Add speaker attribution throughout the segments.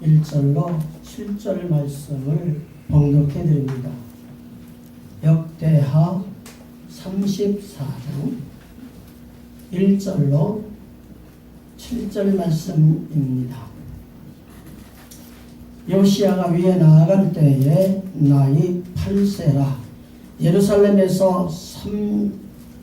Speaker 1: 1절로 7절 말씀을 봉독해 드립니다. 역대하 34장 1절로 7절 말씀입니다. 요시야가 위에 나아갈 때에 나이 8세라 예루살렘에서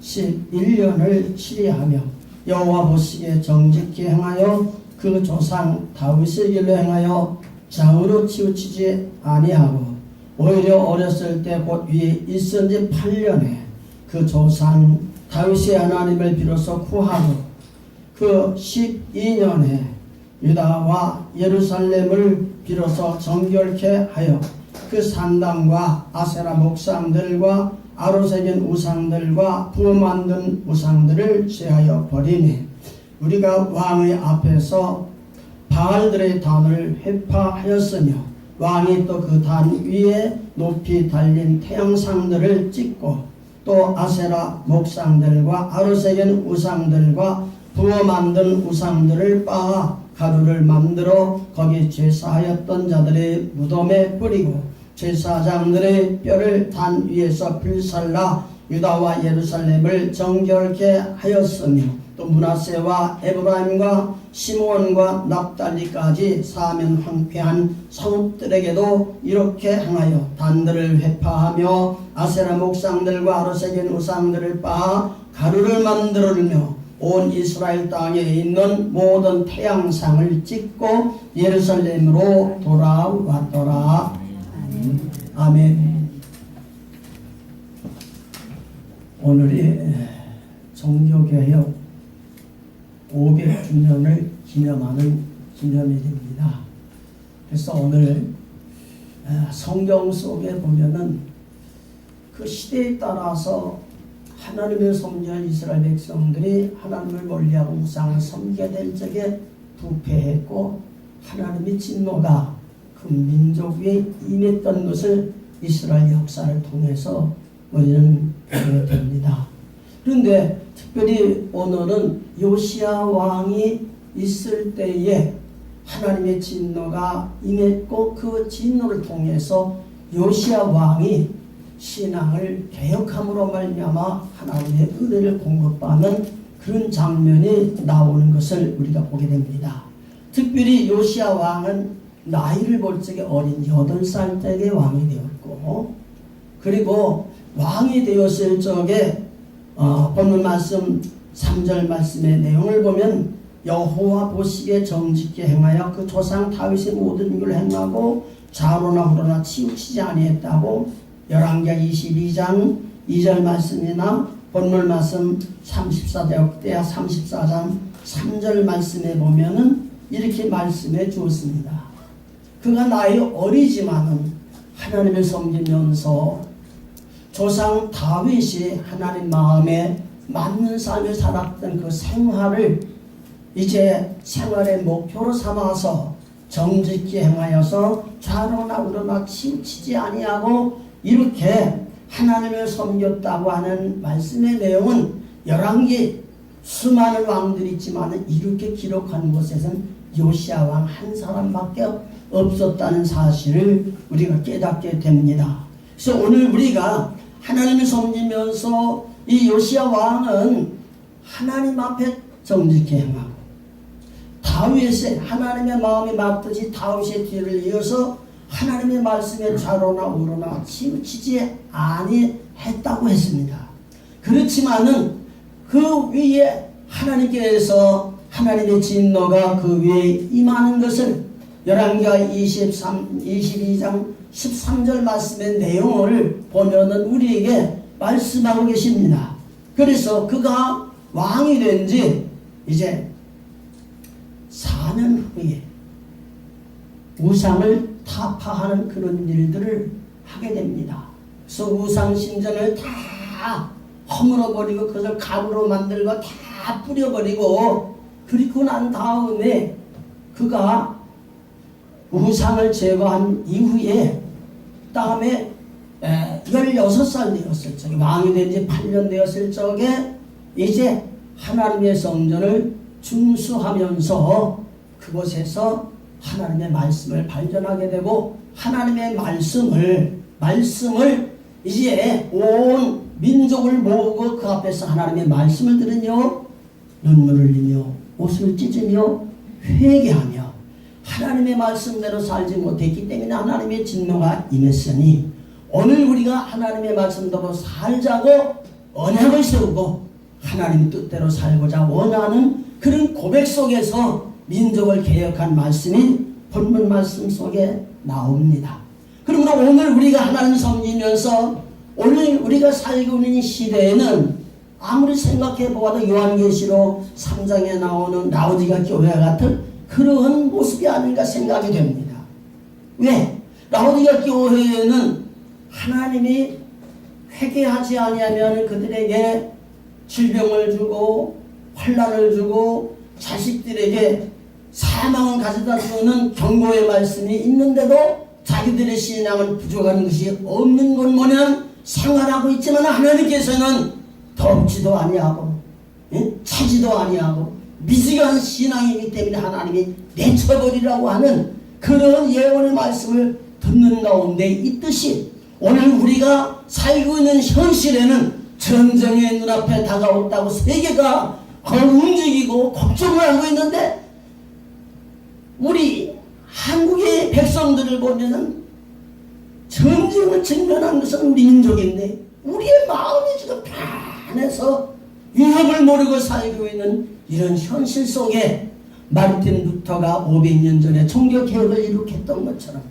Speaker 1: 31년을 치리하며 여호와 보시기에 정직히 행하여 그 조상 다윗의 길로 행하여 장으로 치우치지 아니하고 오히려 어렸을 때 곧 위에 있은 지 8년에 그 조상 다윗의 하나님을 비로소 구하고 그 12년에 유다와 예루살렘을 비로소 정결케 하여 그 산당과 아세라 목상들과 아로새긴 우상들과 부어 만든 우상들을 제하여 버리니 우리가 왕의 앞에서 바알들의 단을 회파하였으며 왕이 또 그 단 위에 높이 달린 태양상들을 찍고 또 아세라 목상들과 아로새긴 우상들과 부어 만든 우상들을 빻아 가루를 만들어 거기 제사하였던 자들의 무덤에 뿌리고 제사장들의 뼈를 단 위에서 불살라 유다와 예루살렘을 정결케 하였으며 또 므낫세와 에브라임과 시므온과 납달리까지 사면 황폐한 성읍들에게도 이렇게 행하여 단들을 회파하며 아세라 목상들과 아로새긴 우상들을 빻아 가루를 만들며 온 이스라엘 땅에 있는 모든 태양상을 찍고 예루살렘으로 돌아왔더라. 아멘. 오늘이 종교개혁 500주년을 기념하는 기념일입니다. 그래서 오늘 성경 속에 보면은 그 시대에 따라서 하나님을 섬기는 이스라엘 백성들이 하나님을 멀리하고 우상을 섬기게 될 적에 부패했고 하나님의 진노가 그 민족 위에 임했던 것을 이스라엘 역사를 통해서 우리는 보게 됩니다. 그런데 특별히 오늘은 요시야 왕이 있을 때에 하나님의 진노가 임했고 그 진노를 통해서 요시야 왕이 신앙을 개혁함으로 말미암아 하나님의 은혜를 공급받는 그런 장면이 나오는 것을 우리가 보게 됩니다. 특별히 요시야 왕은 나이를 볼 적에 어린 8살 때에 왕이 되었고 그리고 왕이 되었을 적에 본문 말씀 3절 말씀의 내용을 보면 여호와 보시기에 정직히 행하여 그 조상 다윗의 모든 일을 행하고 좌로나 우로나 치우치지 아니했다고 열왕기하 22장 2절 말씀이나 본문 말씀 34대 역대하 34장 3절 말씀에 보면은 이렇게 말씀해 주었습니다. 그가 나이 어리지만은 하나님을 섬기면서 조상 다윗이 하나님 마음에 맞는 삶을 살았던 그 생활을 이제 생활의 목표로 삼아서 정직히 행하여서 좌로나 우로나 치우치지 아니하고 이렇게 하나님을 섬겼다고 하는 말씀의 내용은 열왕기 수많은 왕들이 있지만 이렇게 기록한 곳에서는 요시야 왕 한 사람밖에 없었다는 사실을 우리가 깨닫게 됩니다. 그래서 오늘 우리가 하나님을 섬기면서 이 요시야 왕은 하나님 앞에 정직히 행하고 다윗의 하나님의 마음이 맞듯이 다윗의 뒤를 이어서 하나님의 말씀에 좌로나 우로나 치우치지 아니했다고 했습니다. 그렇지만은 그 위에 하나님께서 하나님의 진노가 그 위에 임하는 것을 열왕기하 22장 13절 말씀의 내용을 보면은 우리에게 말씀하고 계십니다. 그래서 그가 왕이 된 지 이제 4년 후에 우상을 타파하는 그런 일들을 하게 됩니다. 그래서 우상 신전을 다 허물어버리고 그것을 가루로 만들고 다 뿌려버리고 그리고 난 다음에 그가 우상을 제거한 이후에 다음에 16살 되었을 적에 왕이 된 지 8년 되었을 적에 이제 하나님의 성전을 중수하면서 그곳에서 하나님의 말씀을 발견하게 되고 하나님의 말씀을 이제 온 민족을 모으고 그 앞에서 하나님의 말씀을 들으며 눈물을 흘리며 옷을 찢으며 회개하며 하나님의 말씀대로 살지 못했기 때문에 하나님의 진노가 임했으니 오늘 우리가 하나님의 말씀대로 살자고 언약을 세우고 하나님 뜻대로 살고자 원하는 그런 고백 속에서 민족을 개혁한 말씀이 본문 말씀 속에 나옵니다. 그러므로 오늘 우리가 하나님 섬기면서 오늘 우리가 살고 있는 시대에는 아무리 생각해 보아도 요한계시록 3장에 나오는 라오디가 교회 같은 그런 모습이 아닌가 생각이 됩니다. 왜? 라오디가 교회에는 하나님이 회개하지 아니하면 그들에게 질병을 주고 환난을 주고 자식들에게 사망을 가져다 주는 경고의 말씀이 있는데도 자기들의 신앙은 부족한 것이 없는 것 모양 생활하고 있지만 하나님께서는 덮지도 아니하고 차지도 아니하고 미지근한 신앙이기 때문에 하나님이 내쳐버리라고 하는 그런 예언의 말씀을 듣는 가운데 있듯이 오늘 우리가 살고 있는 현실에는 전쟁의 눈앞에 다가왔다고 세계가 움직이고 걱정을 하고 있는데 우리 한국의 백성들을 보면은 전쟁을 직면한 것은 우리 민족인데 우리의 마음이 지금 편해서 위협을 모르고 살고 있는 이런 현실 속에 마르틴 루터가 500년 전에 종교개혁을 일으켰던 것처럼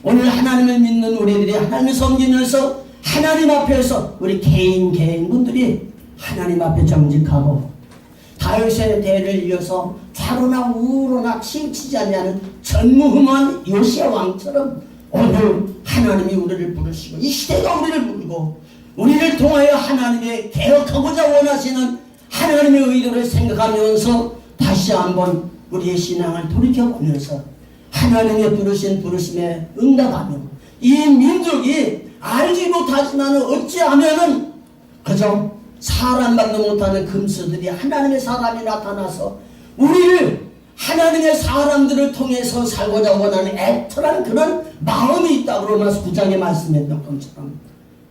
Speaker 1: 오늘 하나님을 믿는 우리들이 하나님을 섬기면서 하나님 앞에서 우리 개인분들이 하나님 앞에 정직하고 다윗의 대를 이어서 좌로나 우로나 치우치지 않는 전무후무한 요시야 왕처럼 오늘 하나님이 우리를 부르시고 이 시대가 우리를 부르고 우리를 통하여 하나님의 개혁하고자 원하시는 하나님의 의도를 생각하면서 다시 한번 우리의 신앙을 돌이켜보면서 하나님의 부르신 부르심에 응답하며 이 민족이 알지 못하지만 어찌하면은 그저 사람만도 못하는 금수들이 하나님의 사람이 나타나서 우리를 하나님의 사람들을 통해서 살고자 원하는 애절한 그런 마음이 있다고 로마서 9장에 말씀했던 것처럼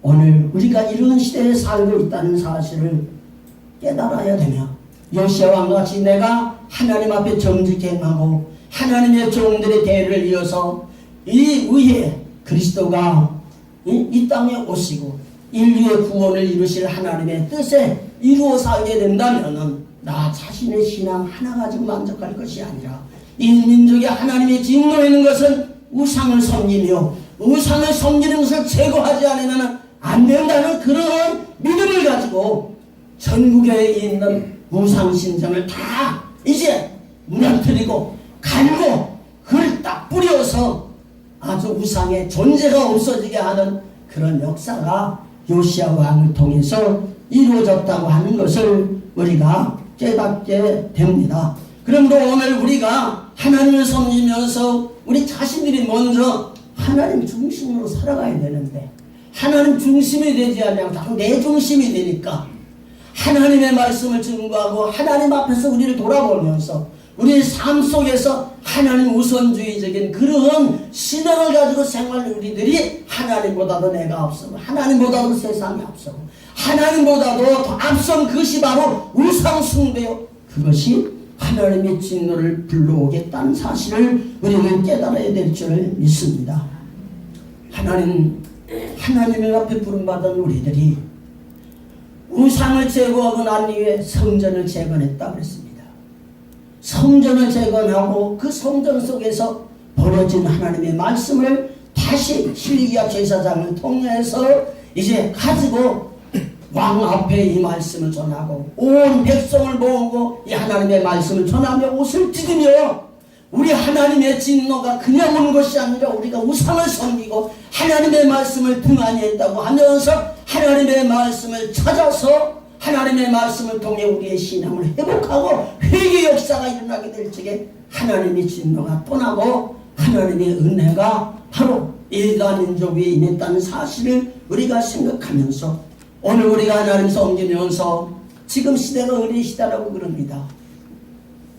Speaker 1: 오늘 우리가 이런 시대에 살고 있다는 사실을 깨달아야 되며 요시야 왕과 같이 내가 하나님 앞에 정직히 행하고 하나님의 종들의 대를 이어서 이 위에 그리스도가 이 땅에 오시고 인류의 구원을 이루실 하나님의 뜻에 이루어 살게 된다면은 나 자신의 신앙 하나 가지고 만족할 것이 아니라 이 민족이 하나님의 진노에 있는 것은 우상을 섬기며 우상을 섬기는 것을 제거하지 않으면 안 된다는 그런 믿음을 가지고 전국에 있는 우상신전을 다 이제 무너뜨리고 갈고 그걸 딱 뿌려서 아주 우상의 존재가 없어지게 하는 그런 역사가 요시야 왕을 통해서 이루어졌다고 하는 것을 우리가 깨닫게 됩니다. 그러므로 오늘 우리가 하나님을 섬기면서 우리 자신들이 먼저 하나님 중심으로 살아가야 되는데 하나님 중심이 되지 않냐고 자꾸 내 중심이 되니까 하나님의 말씀을 증거하고 하나님 앞에서 우리를 돌아보면서 우리의 삶 속에서 하나님 우선주의적인 그런 신앙을 가지고 생활하는 우리들이 하나님보다도 내가 앞서고 하나님보다도 세상이 앞서고 하나님보다도 더 앞선 그것이 바로 우상숭배요 그것이 하나님의 진노를 불러오겠다는 사실을 우리는 깨달아야 될 줄을 믿습니다. 하나님의 앞에 부름받은 우리들이 우상을 제거하고 난 이후에 성전을 재건했다 그랬습니다. 성전을 재건하고 그 성전 속에서 벌어진 하나님의 말씀을 다시 hil기야 제사장을 통해서 이제 가지고 왕 앞에 이 말씀을 전하고 온 백성을 모으고 이 하나님의 말씀을 전하며 옷을 찢으며 우리 하나님의 진노가 그냥 온 것이 아니라 우리가 우상을 섬기고 하나님의 말씀을 등한히 했다고 하면서 하나님의 말씀을 찾아서 하나님의 말씀을 통해 우리의 신앙을 회복하고 회개 역사가 일어나게 될 적에 하나님의 진노가 떠나고 하나님의 은혜가 바로 일가 민족 위에 임했다는 사실을 우리가 생각하면서 오늘 우리가 하나님 섬기면서 지금 시대가 은혜 시대라고 그럽니다.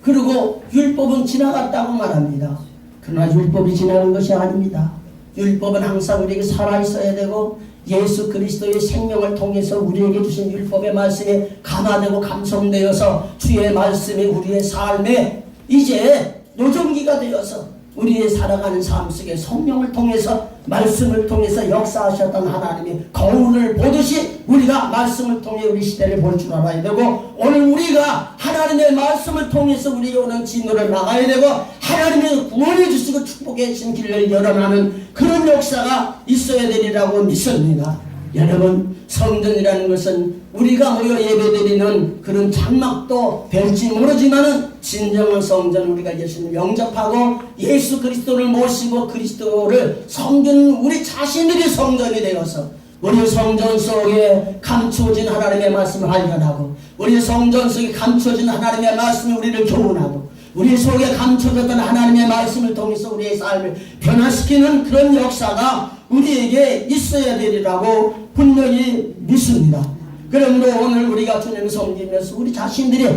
Speaker 1: 그리고 율법은 지나갔다고 말합니다. 그러나 율법이 지나는 것이 아닙니다. 율법은 항상 우리에게 살아있어야 되고 예수 그리스도의 생명을 통해서 우리에게 주신 율법의 말씀에 감화되고 감성되어서 주의 말씀이 우리의 삶에 이제 노종기가 되어서 우리의 살아가는 삶 속에 성령을 통해서 말씀을 통해서 역사하셨던 하나님이 거울을 보듯이 우리가 말씀을 통해 우리 시대를 볼 줄 알아야 되고 오늘 우리가 하나님의 말씀을 통해서 우리가 오는 진노를 나가야 되고 하나님의 구원해 주시고 축복해 주신 길을 열어나는 그런 역사가 있어야 되리라고 믿습니다. 여러분, 성전이라는 것은 우리가 모여 예배드리는 그런 장막도 될지 모르지만은 진정한 성전, 우리가 예수님을 영접하고 예수 그리스도를 모시고 그리스도를 섬기는 우리 자신들이 성전이 되어서 우리 성전 속에 감추어진 하나님의 말씀을 발견하고 우리 성전 속에 감추어진 하나님의 말씀이 우리를 교훈하고 우리 속에 감춰졌던 하나님의 말씀을 통해서 우리의 삶을 변화시키는 그런 역사가 우리에게 있어야 되리라고 분명히 믿습니다. 그러므로 오늘 우리가 주님을 섬기면서 우리 자신들이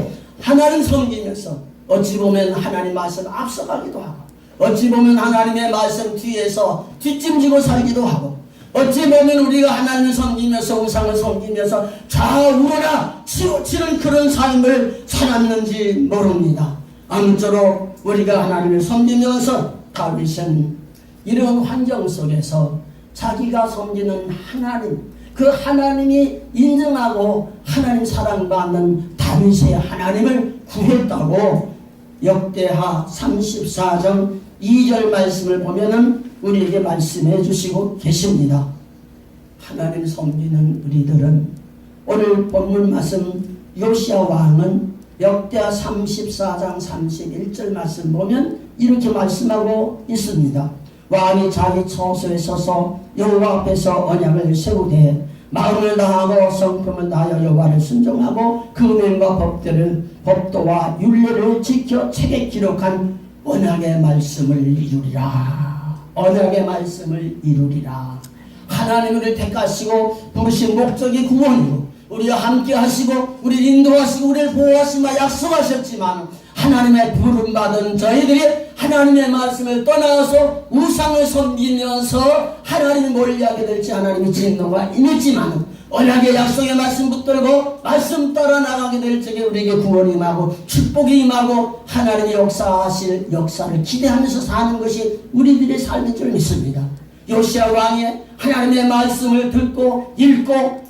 Speaker 1: 하나님 섬기면서 어찌 보면 하나님 말씀 앞서가기도 하고 어찌 보면 하나님의 말씀 뒤에서 뒷짐지고 살기도 하고 어찌 보면 우리가 하나님을 섬기면서 우상을 섬기면서 좌우로나 치우치는 그런 삶을 살았는지 모릅니다. 아무쪼록 우리가 하나님을 섬기면서 다윗은 이런 환경 속에서 자기가 섬기는 하나님, 그 하나님이 인정하고 하나님 사랑받는 다윗의 하나님을 구했다고 역대하 34장 2절 말씀을 보면은 우리에게 말씀해 주시고 계십니다. 하나님 섬기는 우리들은 오늘 본문 말씀 요시야 왕은 역대하 34장 31절 말씀 보면 이렇게 말씀하고 있습니다. 왕이 자기 처소에 서서 여호와 앞에서 언약을 세우되 마음을 다하고 성품을 다하여 여호와를 순종하고 그 명과 법도와 율례를 지켜 책에 기록한 언약의 말씀을 이루리라. 언약의 말씀을 이루리라. 하나님 우리를 택하시고 부르신 목적이 구원이고 우리와 함께 하시고 우리를 인도하시고 우리를 보호하시며 약속하셨지만 하나님의 부름받은 저희들이 하나님의 말씀을 떠나서 우상을 섬기면서 하나님을 멀리하게 될지 하나님의 진노가 임했지만 언약의 약속의 말씀 붙들고 말씀 따라 나가게 될 적에 우리에게 구원이 임하고 축복이 임하고 하나님의 역사하실 역사를 기대하면서 사는 것이 우리들의 삶인 줄 믿습니다. 요시야 왕이 하나님의 말씀을 듣고 읽고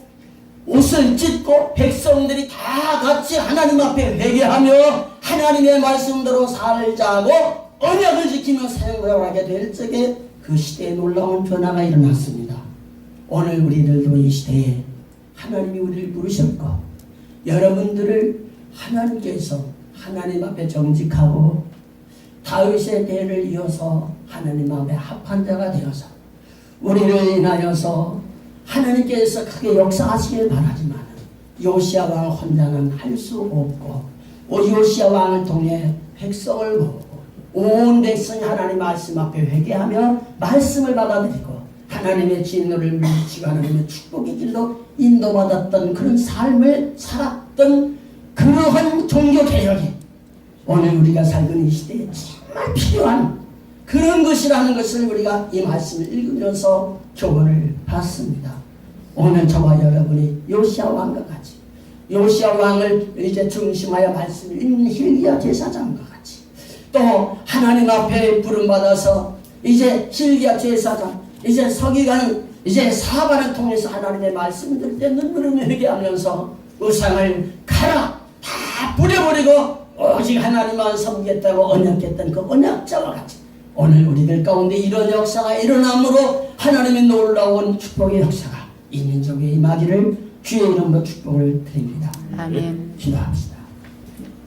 Speaker 1: 옷을 찢고 백성들이 다 같이 하나님 앞에 회개하며 하나님의 말씀대로 살자고 언약을 지키며 생활하게 될 적에 그 시대에 놀라운 변화가 일어났습니다. 오늘 우리들도 이 시대에 하나님이 우리를 부르셨고 여러분들을 하나님께서 하나님 앞에 정직하고 다윗의 대를 이어서 하나님 앞에 합한 자가 되어서 우리를 인하여서 하나님께서 크게 역사하시길 바라지만 요시야 왕 혼자는 할 수 없고 요시야 왕을 통해 백성을 모으고 온 백성이 하나님 말씀 앞에 회개하며 말씀을 받아들이고 하나님의 진노를 물리치고 하나님의 축복의 길로 인도받았던 그런 삶을 살았던 그러한 종교개혁이 오늘 우리가 살고 이 시대에 정말 필요한 그런 것이라는 것을 우리가 이 말씀을 읽으면서 교훈을 받습니다. 오늘 저와 여러분이 요시야 왕과 같이 요시야 왕을 이제 중심하여 말씀을 읽는 hil기야 제사장과 같이 또 하나님 앞에 부름받아서 이제 hil기야 제사장 이제 서기관은 이제 사반을 통해서 하나님의 말씀을 들을 때 눈물을 회개하면서 우상을 가라 다 뿌려버리고 오직 하나님만 섬기겠다고 언약했던 그 언약자와 같이 오늘 우리들 가운데 이런 역사가 일어남으로 하나님의 놀라운 축복의 역사가 이 민족에 임하기를 주의 이름으로 축복을 드립니다.
Speaker 2: 아멘.
Speaker 1: 기도합시다.